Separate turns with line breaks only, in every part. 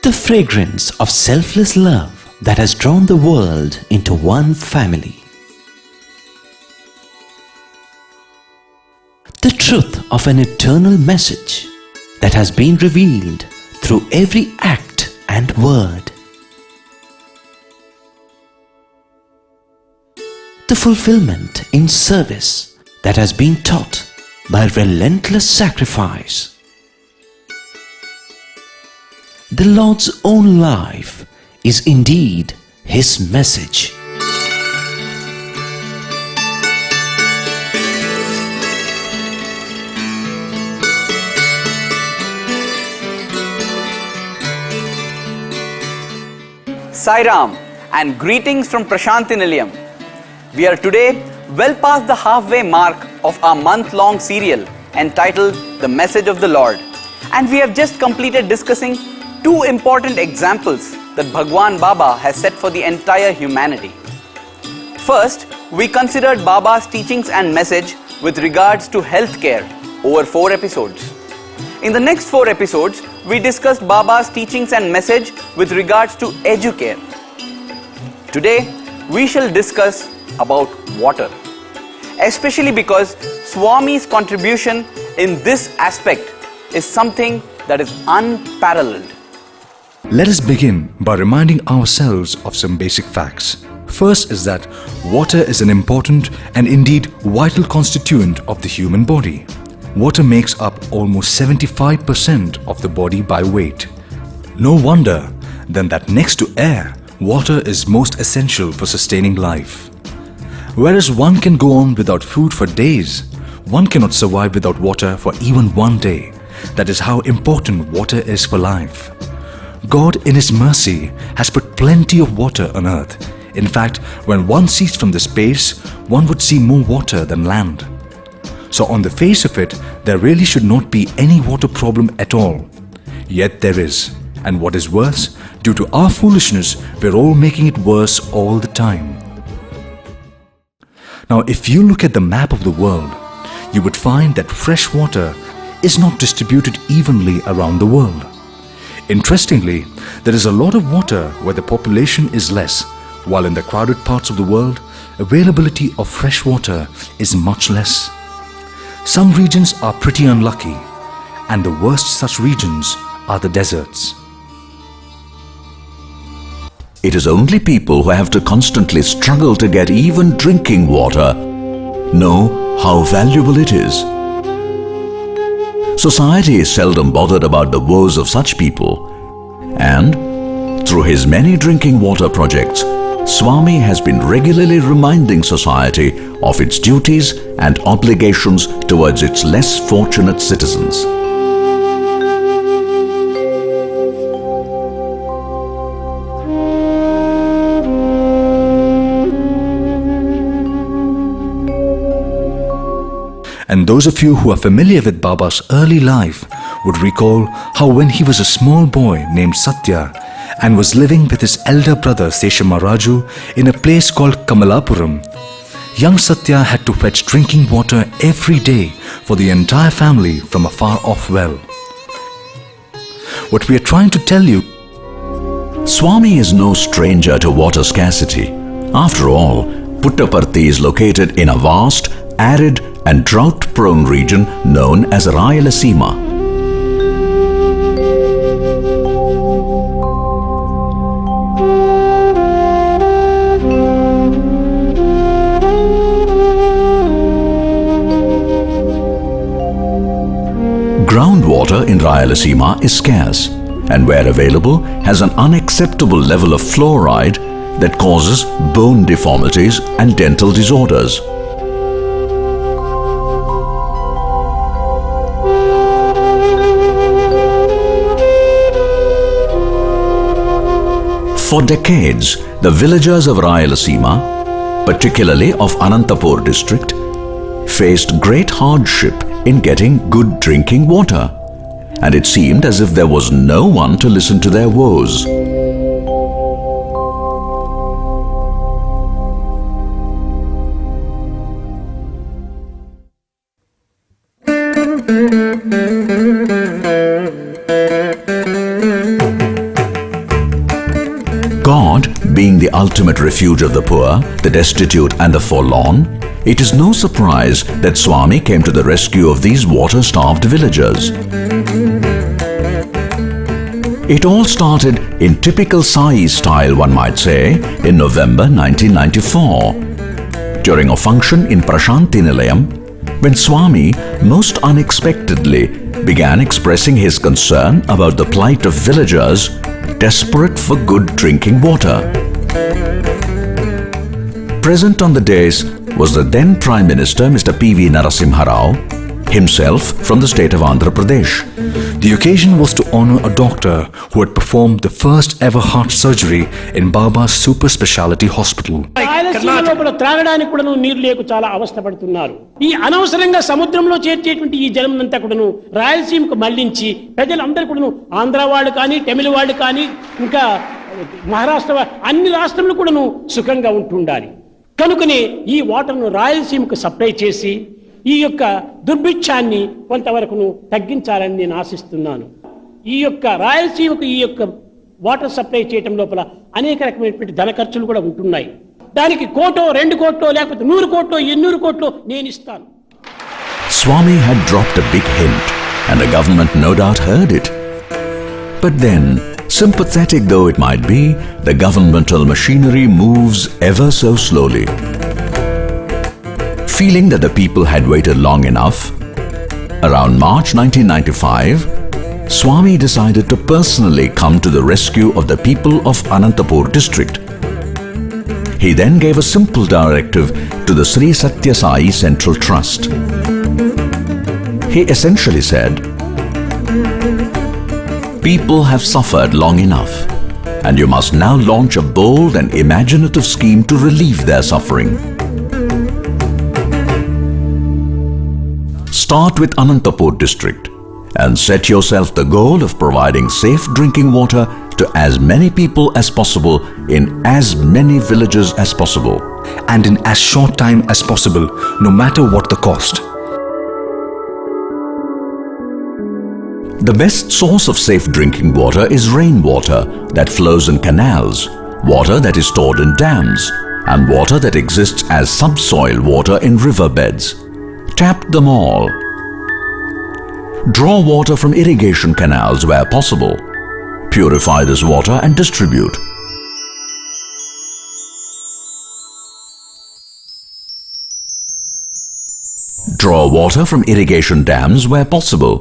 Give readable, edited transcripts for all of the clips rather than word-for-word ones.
The fragrance of selfless love that has drawn the world into one family. The truth of an eternal message that has been revealed through every act and word. The fulfillment in service that has been taught by relentless sacrifice. The Lord's own life is indeed His message.
Sai Ram and greetings from Prashanti Nilayam. We are today well past the halfway mark of our month-long serial entitled The Message of the Lord, and we have just completed discussing two important examples that Bhagwan Baba has set for the entire humanity. First, we considered Baba's teachings and message with regards to healthcare over 4 episodes. In the next 4 episodes, we discussed Baba's teachings and message with regards to educare. Today, we shall discuss about water, especially because Swami's contribution in this aspect is something that is unparalleled.
Let us begin by reminding ourselves of some basic facts. First is that water is an important and indeed vital constituent of the human body. Water makes up almost 75% of the body by weight. No wonder then that next to air, water is most essential for sustaining life. Whereas one can go on without food for days, one cannot survive without water for even one day. That is how important water is for life. God in His mercy has put plenty of water on earth. In fact, when one sees from the space, one would see more water than land. So on the face of it, there really should not be any water problem at all. Yet there is. And what is worse, due to our foolishness, we're all making it worse all the time. Now, if you look at the map of the world, you would find that fresh water is not distributed evenly around the world. Interestingly, there is a lot of water where the population is less, while in the crowded parts of the world, availability of fresh water is much less. Some regions are pretty unlucky, and the worst such regions are the deserts.
It is only people who have to constantly struggle to get even drinking water know how valuable it is. Society is seldom bothered about the woes of such people, and through his many drinking water projects, Swami has been regularly reminding society of its duties and obligations towards its less fortunate citizens.
And those of you who are familiar with Baba's early life would recall how when he was a small boy named Sathya and was living with his elder brother Seshamaraju in a place called Kamalapuram, young Sathya had to fetch drinking water every day for the entire family from a far-off well. What we are trying to tell you,
Swami is no stranger to water scarcity. After all, Puttaparthi is located in a vast, arid and drought-prone region known as Rayalasima. Groundwater in Rayalasima is scarce, and where available has an unacceptable level of fluoride that causes bone deformities and dental disorders. For decades, the villagers of Rayalasima, particularly of Anantapur district, faced great hardship in getting good drinking water, and it seemed as if there was no one to listen to their woes. Being the ultimate refuge of the poor, the destitute and the forlorn, it is no surprise that Swami came to the rescue of these water-starved villagers. It all started in typical Sai style, one might say, in November 1994. During a function in Prashanthi Nilayam, when Swami most unexpectedly began expressing his concern about the plight of villagers desperate for good drinking water. Present on the dais was the then Prime Minister Mr. P.V. Narasimha Rao, himself from the state of Andhra Pradesh.
The occasion was to honor a doctor who had performed the first ever heart surgery in Baba's super speciality hospital.
రాయలసీమలో త్రాగడానికి కూడాను నీరు లేక చాలా అవస్థపడుతున్నారు. ఈ అనవసరంగా సముద్రంలో చేర్చేటువంటి ఈ జలం అంతా కూడాను రాయలసీమకు మళ్లించి ప్రజలందరూ కూడాను ఆంధ్ర వాళ్ళు కానీ తమిళ వాళ్ళు కానీ ఇంకా మహారాష్ట్ర అన్ని రాష్ట్రాల్లో కూడాను సుఖంగా ఉంటుండాలి. కనుకనే ఈ వాటర్ను రాయలసీమకు సప్లై చేసి ఈ యొక్క దుర్భిక్షాన్ని కొంతవరకు తగ్గించాలని నేను ఆశిస్తున్నాను. ఈ యొక్క రాయలసీమకు ఈ యొక్క వాటర్ సప్లై చేయటం లోపల అనేక రకమైనటువంటి ధన ఖర్చులు కూడా ఉంటున్నాయి. దానికి కోటో 2 కోట్లో లేకపోతే 100 కోట్లో 800 కోట్లో నేను ఇస్తాను.
Swami had dropped a big hint and the government no doubt heard it. But then, sympathetic though it might be, the governmental machinery moves ever so slowly. Feeling that the people had waited long enough, around March 1995, Swami decided to personally come to the rescue of the people of Anantapur district. He then gave a simple directive to the Sri Sathya Sai Central Trust. He essentially said, "People have suffered long enough, and you must now launch a bold and imaginative scheme to relieve their suffering. Start with Anantapur district and set yourself the goal of providing safe drinking water to as many people as possible in as many villages as possible.
And in as short time as possible, no matter what the cost."
The best source of safe drinking water is rainwater that flows in canals, water that is stored in dams, and water that exists as subsoil water in riverbeds. Tap them all. Draw water from irrigation canals where possible. Purify this water and distribute. Draw water from irrigation dams where possible.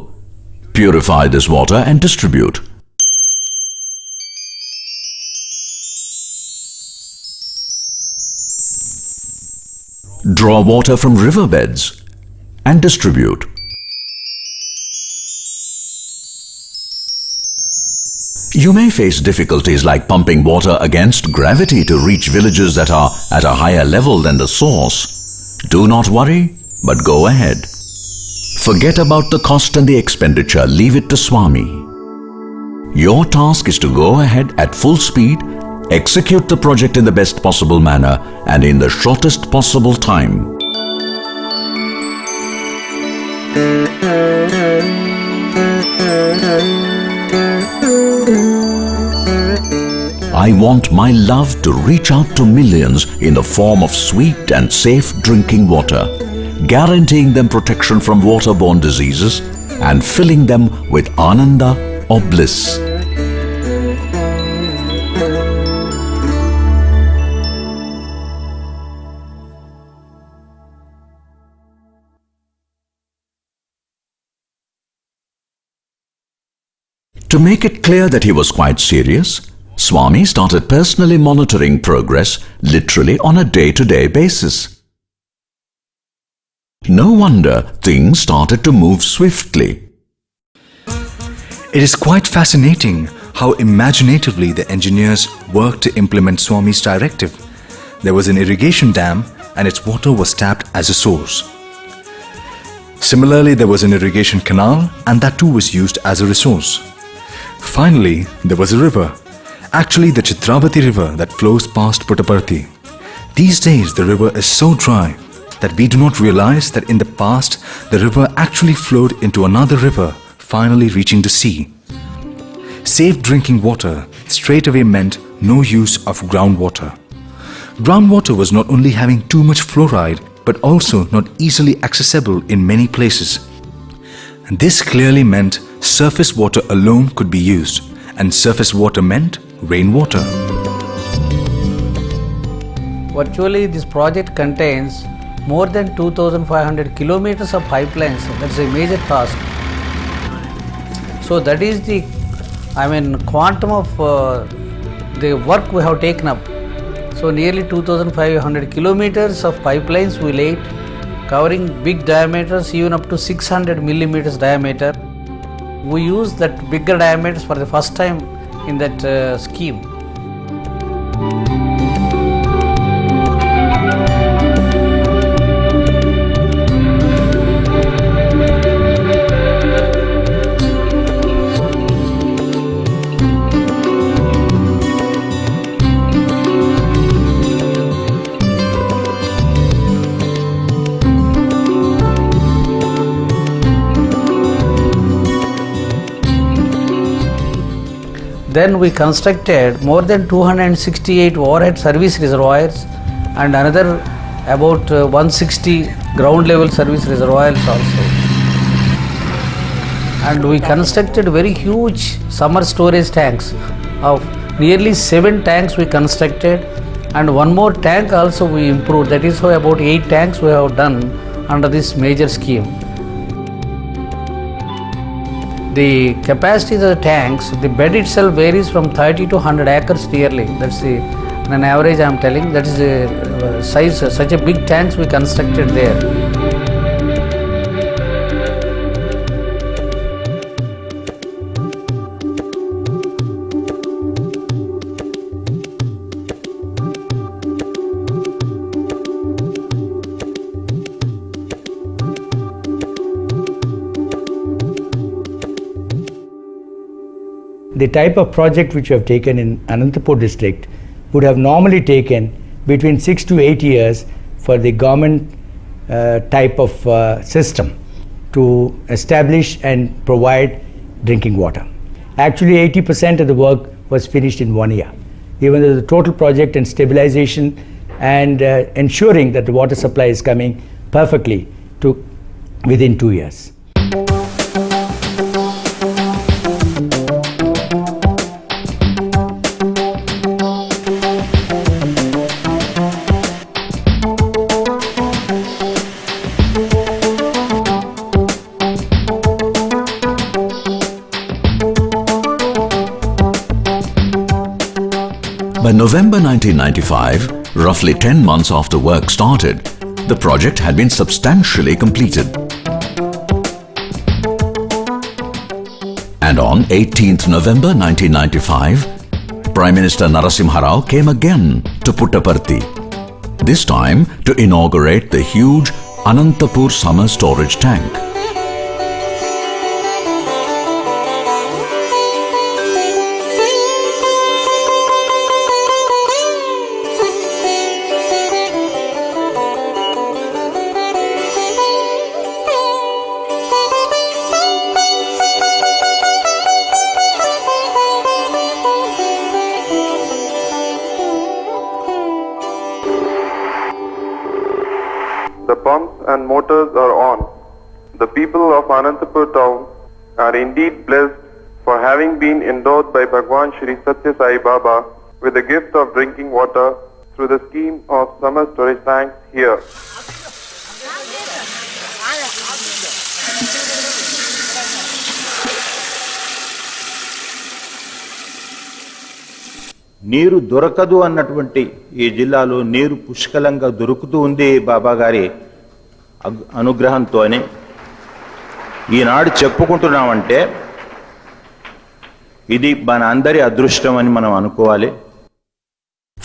Purify this water and distribute. Draw water from riverbeds and distribute. You may face difficulties like pumping water against gravity to reach villages that are at a higher level than the source. Do not worry, but go ahead. Forget about the cost and the expenditure, leave it to Swami. Your task is to go ahead at full speed, execute the project in the best possible manner and in the shortest possible time. I want my love to reach out to millions in the form of sweet and safe drinking water, guaranteeing them protection from waterborne diseases and filling them with ananda or bliss. To make it clear that he was quite serious, Swami started personally monitoring progress literally on a day-to-day basis. No wonder things started to move swiftly.
It is quite fascinating how imaginatively the engineers worked to implement Swami's directive. There was an irrigation dam and its water was tapped as a source. Similarly, there was an irrigation canal and that too was used as a resource. Finally, there was a river, actually the Chitravati river that flows past Puttaparthi. These days the river is so dry that we do not realize that in the past the river actually flowed into another river, finally reaching the sea. Safe drinking water straight away meant no use of groundwater. Groundwater was not only having too much fluoride but also not easily accessible in many places. And this clearly meant surface water alone could be used, and surface water meant rainwater.
Virtually, this project contains more than 2,500 kilometers of pipelines. That's a major task. So that is the, quantum of the work we have taken up. So nearly 2,500 kilometers of pipelines we laid, covering big diameters even up to 600 millimeters diameter. We used that bigger diameters for the first time in that scheme. Then we constructed more than 268 overhead service reservoirs and another about 160 ground level service reservoirs also. And we constructed very huge summer storage tanks of nearly 7 tanks we constructed, and one more tank also we improved. That is how about 8 tanks we have done under this major scheme. The capacity of the tanks, the bed itself varies from 30 to 100 acres yearly. That's the, an average I am telling. That is the size, such a big tanks we constructed there.
The type of project which we have taken in Anantapur district would have normally taken between 6 to 8 years for the government type of system to establish and provide drinking water. Actually 80% of the work was finished in 1 year, even though the total project and stabilization and ensuring that the water supply is coming perfectly took within 2 years.
By November 1995, roughly 10 months after work started, the project had been substantially completed. And on 18th November 1995, Prime Minister Narasimha Rao came again to Puttaparthi, this time to inaugurate the huge Anantapur summer storage tank.
The pumps and motors are on. The people of Anantapur town are indeed blessed for having been endowed by Bhagwan Shri Sathya Sai Baba with the gift of drinking water through the scheme of summer storage tanks here.
నీరు దొరకదు అన్నటువంటి ఈ జిల్లాలో నీరు పుష్కలంగా దొరుకుతూ ఉంది బాబా గారి అనుగ్రహంతోనే ఈనాడు చెప్పుకుంటున్నామంటే ఇది మన అందరి అదృష్టం అని మనం అనుకోవాలి.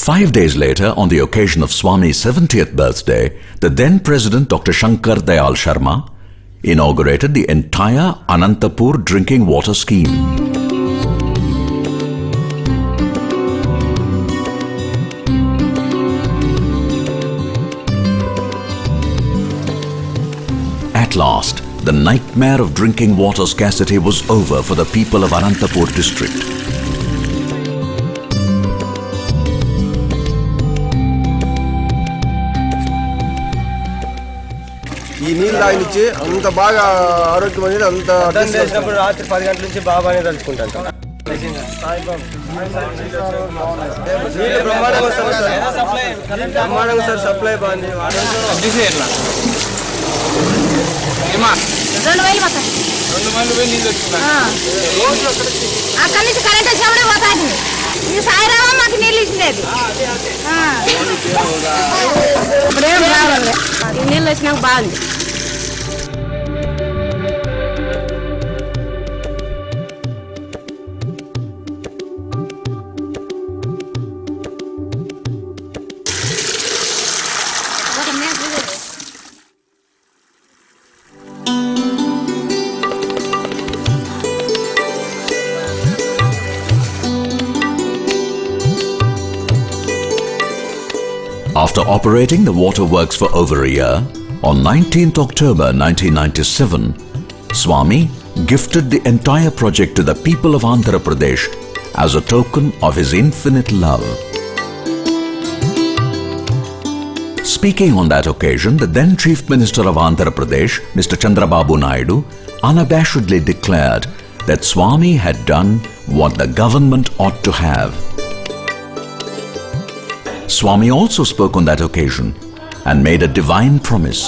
5 days later, on the occasion of Swami's 70th birthday, the then President Dr. Shankar Dayal Sharma inaugurated the entire Anantapur drinking water scheme. At last, the nightmare of drinking water scarcity was over for the people of Anantapur district.
ఈ నీళ్ళు తాగినిచ్చి అంత బాగా ఆరోగ్యమైన అంత అర్థం చేసినప్పుడు రాత్రి 10 గంటల నుంచి బాబానే తలుచుకుంటాను. నీళ్ళు బ్రహ్మాండంగా సార్ సప్లై బాగుంది.
2 మైళ్ళు పోతాయి.
2 మైళ్ళు పోయి నీళ్ళు తెచ్చుకున్నాను.
అక్కడి నుంచి కరెంట్ వచ్చినప్పుడే పోతాయి. ఇది సాయిరామా మాకు నీళ్ళు ఇచ్చినది. ఇప్పుడేం రావాలి. నీళ్ళు వచ్చినాక బాగుంది.
After operating the waterworks for over a year, on 19th October 1997, Swami gifted the entire project to the people of Andhra Pradesh as a token of his infinite love. Speaking on that occasion, the then Chief Minister of Andhra Pradesh, Mr. Chandrababu Naidu, unabashedly declared that Swami had done what the government ought to have. Swami also spoke on that occasion and made a divine promise.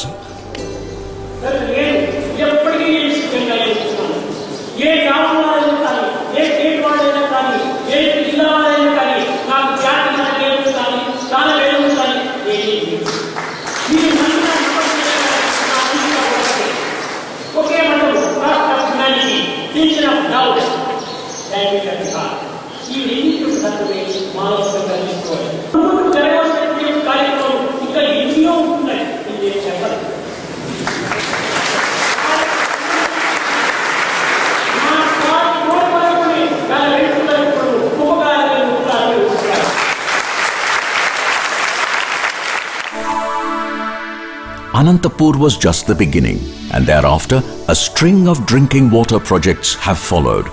Anantapur was just the beginning, and thereafter a string of drinking water projects have followed,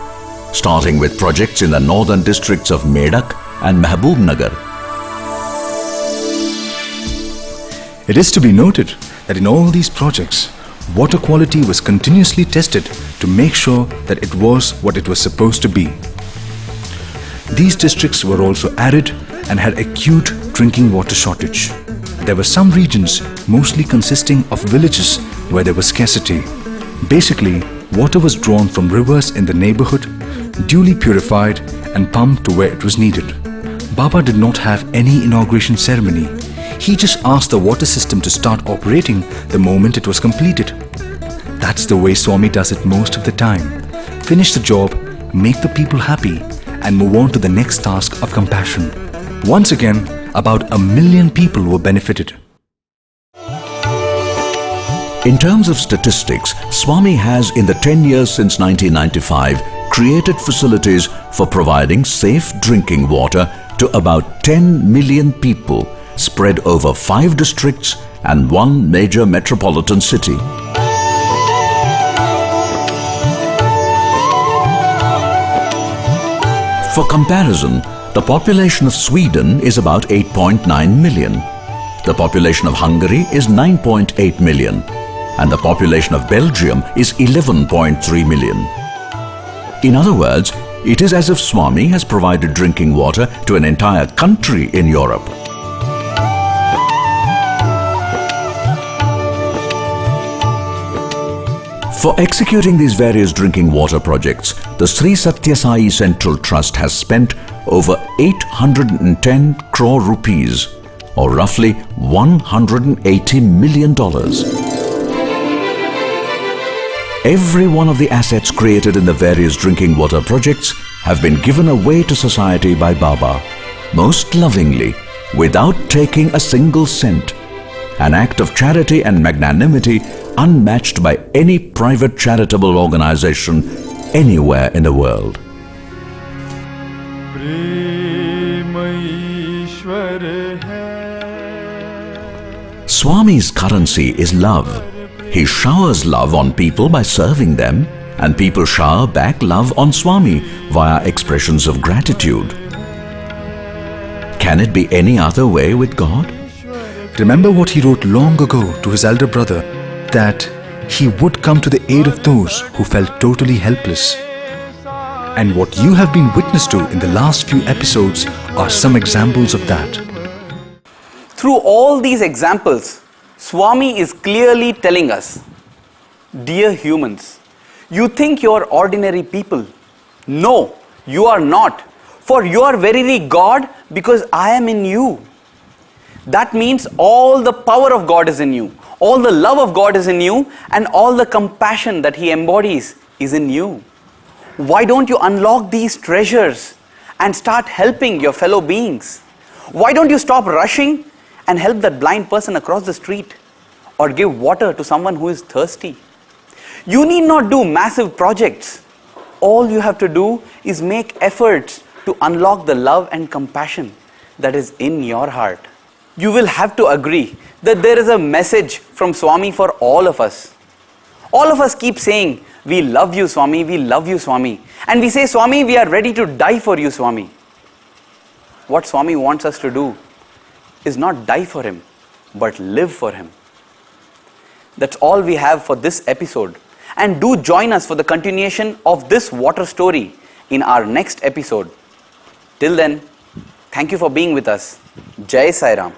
starting with projects in the northern districts of Medak and Mahbubnagar.
It is to be noted that in all these projects, water quality was continuously tested to make sure that it was what it was supposed to be. These districts were also arid and had acute drinking water shortage. There were some regions, mostly consisting of villages, where there was scarcity. Basically, water was drawn from rivers in the neighborhood, duly purified and pumped to where it was needed. Baba did not have any inauguration ceremony. He just asked the water system to start operating the moment it was completed. That's the way Swami does it most of the time. Finish the job, make the people happy, and move on to the next task of compassion. Once again, about 1 million people were benefited.
In terms of statistics, Swami has in the 10 years since 1995 created facilities for providing safe drinking water to about 10 million people spread over 5 districts and 1 major metropolitan city. For comparison, the population of Sweden is about 8.9 million. The population of Hungary is 9.8 million. And the population of Belgium is 11.3 million. In other words, it is as if Swami has provided drinking water to an entire country in Europe. For executing these various drinking water projects, the Sri Sathya Sai Central Trust has spent over 810 crore rupees, or roughly $180 million. Every one of the assets created in the various drinking water projects have been given away to society by Baba, most lovingly, without taking a single cent. An act of charity and magnanimity unmatched by any private charitable organization anywhere in the world. Swami's currency is love, He showers love on people by serving them, and people shower back love on Swami via expressions of gratitude. Can it be any other way with God?
Remember what he wrote long ago to his elder brother, that he would come to the aid of those who felt totally helpless. And what you have been witness to in the last few episodes are some examples of that.
Through all these examples, Swami is clearly telling us, dear humans, you think you are ordinary people. No, you are not. For you are verily God, because I am in you. That means all the power of God is in you, all the love of God is in you, and all the compassion that He embodies is in you. Why don't you unlock these treasures and start helping your fellow beings? Why don't you stop rushing and help that blind person across the street, or give water to someone who is thirsty? You need not do massive projects. All you have to do is make efforts to unlock the love and compassion that is in your heart. You will have to agree that there is a message from Swami for all of us. All of us keep saying, we love you, Swami, we love you, Swami. And we say, Swami, we are ready to die for you, Swami. What Swami wants us to do is not die for Him, but live for Him. That's all we have for this episode. And do join us for the continuation of this water story in our next episode. Till then, thank you for being with us. Jai Sai Ram.